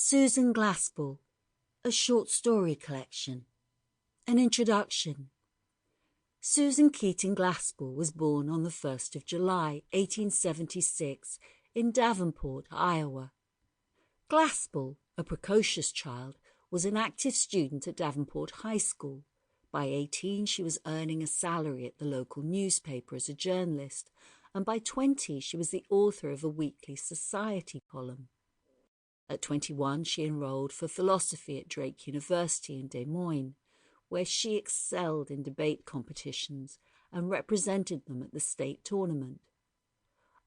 Susan Glaspell, a short story collection. An introduction. Susan Keating Glaspell was born on the 1st of July, 1876, in Davenport, Iowa. Glaspell, a precocious child, was an active student at Davenport High School. By 18, she was earning a salary at the local newspaper as a journalist, and by 20, she was the author of a weekly society column. At 21, she enrolled for philosophy at Drake University in Des Moines, where she excelled in debate competitions and represented them at the state tournament.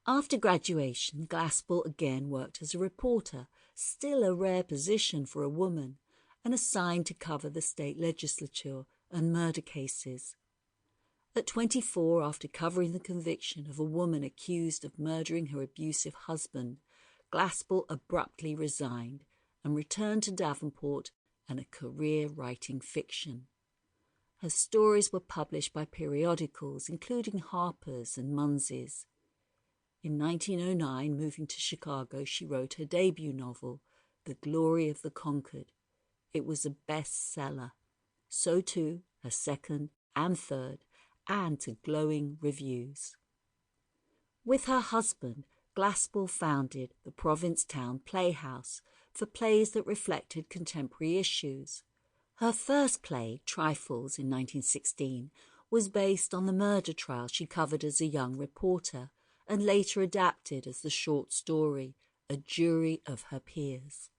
After graduation, Glaspell again worked as a reporter, still a rare position for a woman, and assigned to cover the state legislature and murder cases. At 24, after covering the conviction of a woman accused of murdering her abusive husband, Glaspell abruptly resigned and returned to Davenport and a career writing fiction. Her stories were published by periodicals, including Harper's and Munsey's. In 1909, moving to Chicago, she wrote her debut novel, The Glory of the Conquered. It was a bestseller. So too her second and third, and to glowing reviews. With her husband, Glaspell founded the Provincetown Playhouse for plays that reflected contemporary issues. Her first play, Trifles, in 1916, was based on the murder trial she covered as a young reporter, and later adapted as the short story, A Jury of Her Peers.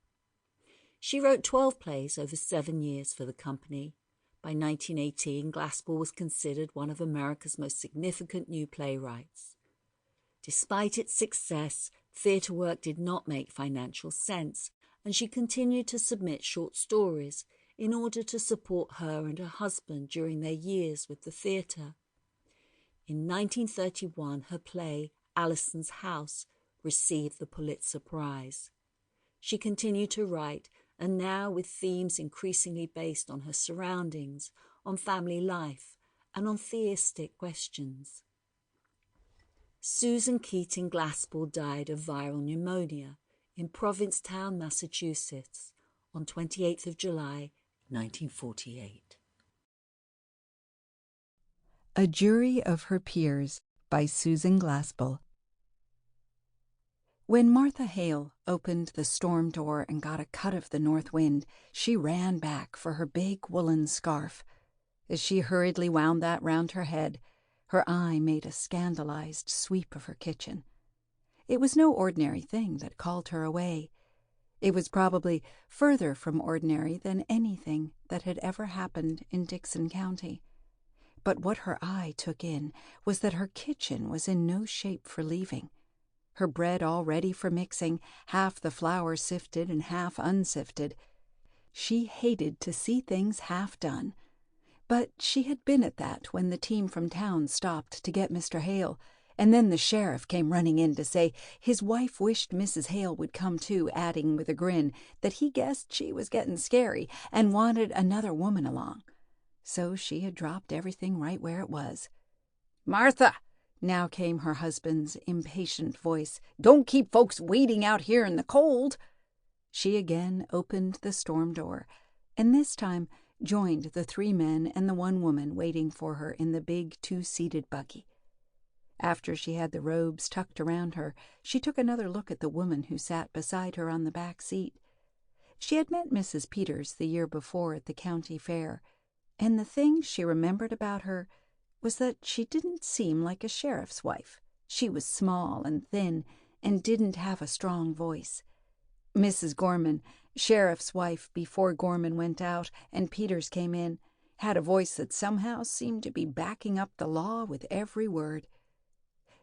She wrote 12 plays over 7 years for the company. By 1918, Glaspell was considered one of America's most significant new playwrights. Despite its success, theatre work did not make financial sense, and she continued to submit short stories in order to support her and her husband during their years with the theatre. In 1931, her play, Alison's House, received the Pulitzer Prize. She continued to write, and now with themes increasingly based on her surroundings, on family life, and on theistic questions. Susan Keating Glaspell died of viral pneumonia in Provincetown, Massachusetts, on 28th of July, 1948. A Jury of Her Peers by Susan Glaspell. When Martha Hale opened the storm door and got a cut of the north wind, she ran back for her big woolen scarf. As she hurriedly wound that round her head, her eye made a scandalized sweep of her kitchen. It was no ordinary thing that called her away. It was probably further from ordinary than anything that had ever happened in Dixon County. But what her eye took in was that her kitchen was in no shape for leaving. Her bread all ready for mixing, half the flour sifted and half unsifted. She hated to see things half done. But she had been at that when the team from town stopped to get Mr. Hale, and then the sheriff came running in to say his wife wished Mrs. Hale would come too, adding with a grin that he guessed she was getting scary and wanted another woman along. So she had dropped everything right where it was. "Martha!" Now came her husband's impatient voice. "Don't keep folks waiting out here in the cold." She again opened the storm door, and this time joined the 3 men and the 1 woman waiting for her in the big 2-seated buggy. After she had the robes tucked around her, she took another look at the woman who sat beside her on the back seat. She had met Mrs. Peters the year before at the county fair, and the thing she remembered about her was that she didn't seem like a sheriff's wife. She was small and thin and didn't have a strong voice. Mrs. Gorman, sheriff's wife before Gorman went out and Peters came in, had a voice that somehow seemed to be backing up the law with every word.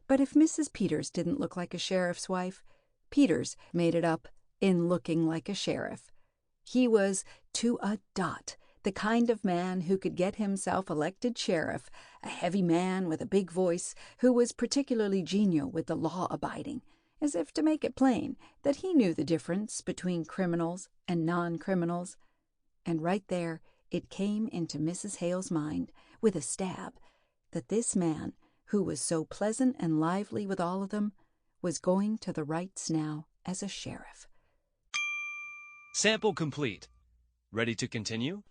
But if Mrs. Peters didn't look like a sheriff's wife, Peters made it up in looking like a sheriff. He was, to a dot, the kind of man who could get himself elected sheriff, a heavy man with a big voice who was particularly genial with the law-abiding, as if to make it plain that he knew the difference between criminals and non-criminals. And right there it came into Mrs. Hale's mind, with a stab, that this man, who was so pleasant and lively with all of them, was going to the rights now as a sheriff. Sample complete. Ready to continue?